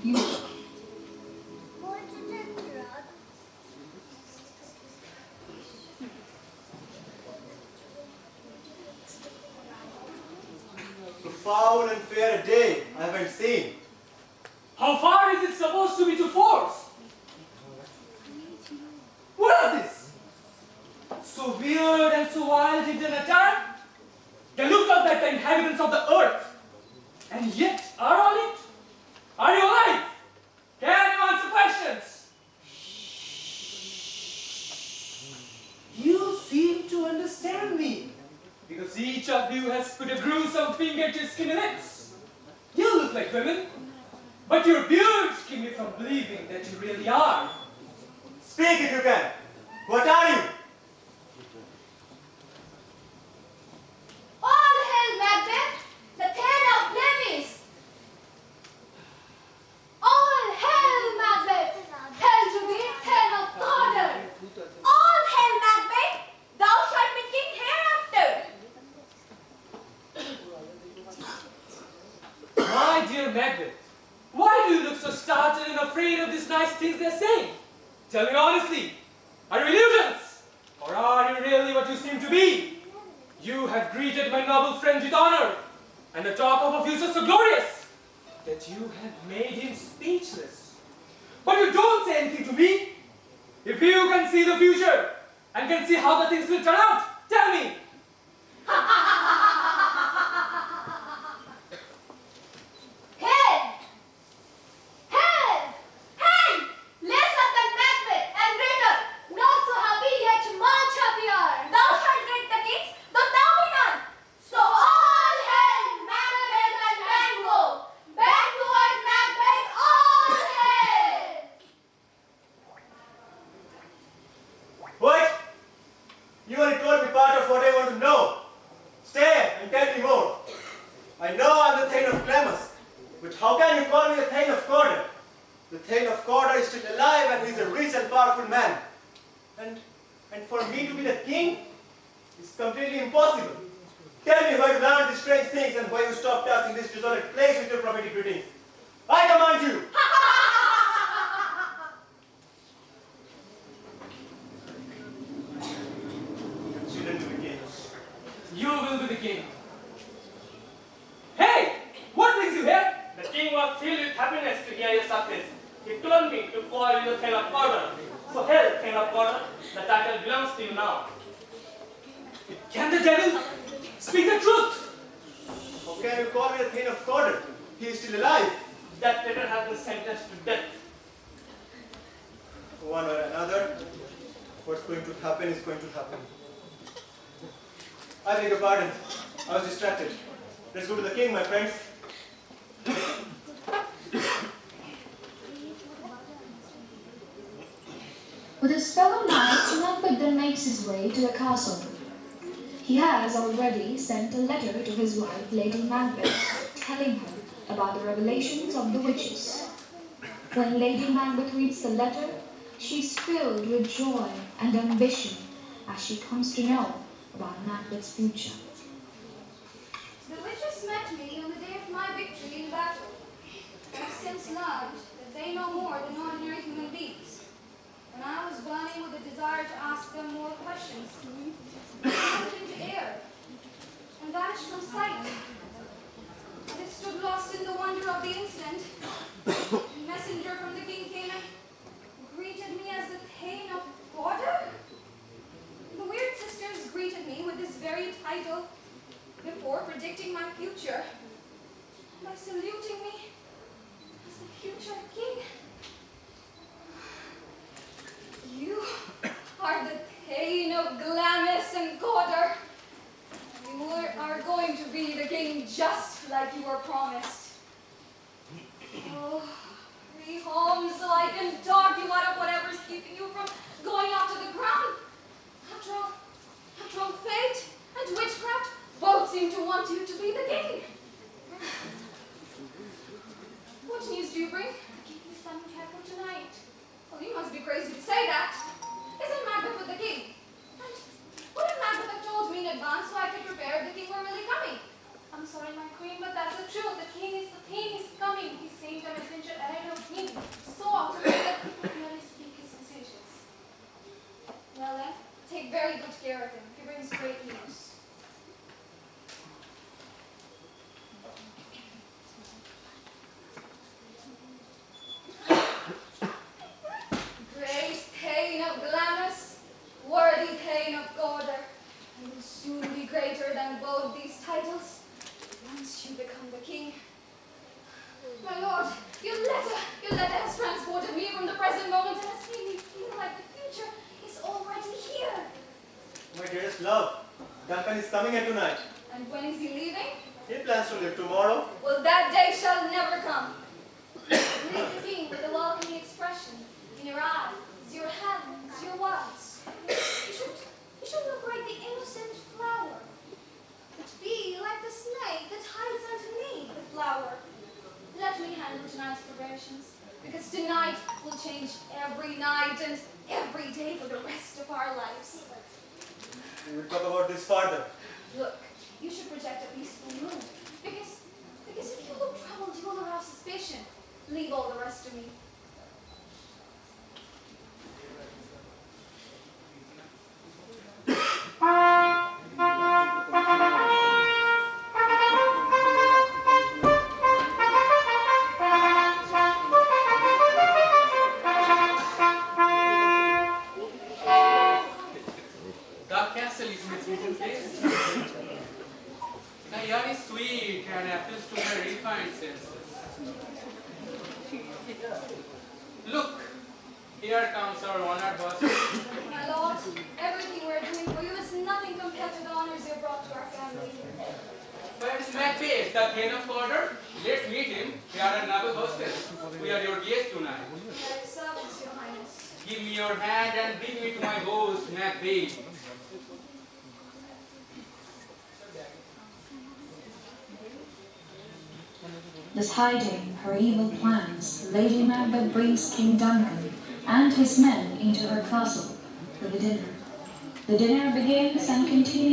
the future. So foul and fair a day I haven't seen. How far is it supposed to be to force? What are these? So weird and so wild in an attack? They look like the inhabitants of the earth. And yet are on it? Are you alive? Can you answer questions? You seem to understand me. Because each of you has put a gruesome finger to your skinny lips. You look like women. But your beards keep me from believing that you really are. Speak if you can. What are you? All hail Macbeth, the Thane of Blemis! All hail Macbeth, hail to be Thane of Gordon! All hail Macbeth, thou shalt be king hereafter! My dear Macbeth, why do you look so startled and afraid of these nice things they're saying? Tell me honestly, are you illusions? Or are you really what you seem to be? You have greeted my noble friend with honor, and the talk of a future so glorious that you have made him speechless. But you don't say anything to me. If you can see the future and can see how the things will turn out, tell me. Hail! Hail! Hail! Listen than Macbeth and Ritter, not so happy yet much happier. Thou shalt greet the kings, though thou be none. So all hail Macbeth and Banquo! Banquo and Macbeth, all hail! What? You only told me part of what I want to know. Stay and tell me more. I know I'm the Thane of Glamis, but how can you call me the Thane of Gordon? The Thane of Gordon is still alive and he's a rich and powerful man. And for me to be the king is completely impossible. Tell me why you learned these strange things and why you stopped us in this desolate place with your prophetic greetings. I command you! The children will be kings. You will be the king. Hey! What brings you here? The king was filled with happiness to hear your success. He told me to call you the Thane of Gordon. So hail, Thane of Gordon, the title belongs to you now. Can the devil speak the truth? How can you call me the Thane of Gordon? He is still alive. That traitor has been sentenced to death. One or another, what's going to happen is going to happen. I beg your pardon. I was distracted. Let's go to the king, my friends. With his fellow knights, Macbeth then makes his way to the castle. He has already sent a letter to his wife, Lady Macbeth, telling her about the revelations of the witches. When Lady Macbeth reads the letter, she's filled with joy and ambition as she comes to know about Macbeth's future. The witches met me on the day of my victory in battle. I have since learned that they know more than ordinary human beings. When I was burning with the desire to ask them more questions, they went into air and vanished from sight. As I stood lost in the wonder of the incident, a messenger from the king came and greeted me as the Thane of Gordon. The weird sisters greeted me with this very title before predicting my future, by saluting me as the future king. You are the Thane of Glamis and Gordon. You are going to be the king just like you were promised. Oh, hurry home so I can talk you out of whatever's keeping you from going up to the ground. After all, fate and witchcraft both seem to want you to be the king. What news do you bring? The king is coming here for tonight. Well, you must be crazy to say that. Isn't Macbeth with the king? And what if Macbeth had told me in advance so I could prepare if the king were really coming? I'm sorry, my queen, but that's the truth. The king is coming. He sent a messenger ahead of Vivekananda has transported me from the present moment and has made me feel like the future is already here. My dearest love, Duncan is coming here tonight. And when is he leaving? He plans to leave tomorrow. Well, that day shall never come. Leave the king with a welcoming expression in your eyes, your hands, your words. You should look like the innocent flower, but be like the snake that hides underneath the flower. Let me handle tonight's preparations, because tonight will change every night and every day for the rest of our lives. We will talk about this further. Look, you should project a peaceful mood, because if you look troubled, you will arouse suspicion. Leave all the rest to me. The castle is in its meeting place. The air is sweet and appeals to my refined senses. Look, here comes our honored boss. My lord, everything we're doing for you is nothing compared to the honors you brought to our family. Where's Macbeth, the king of order? Let's meet him. We are a noble hostess. We are your guests tonight. We are your servants, your highness. Give me your hand and bring me to my host, Macbeth. Thus hiding her evil plans, Lady Macbeth brings King Duncan and his men into her castle for the dinner. The dinner begins and continues.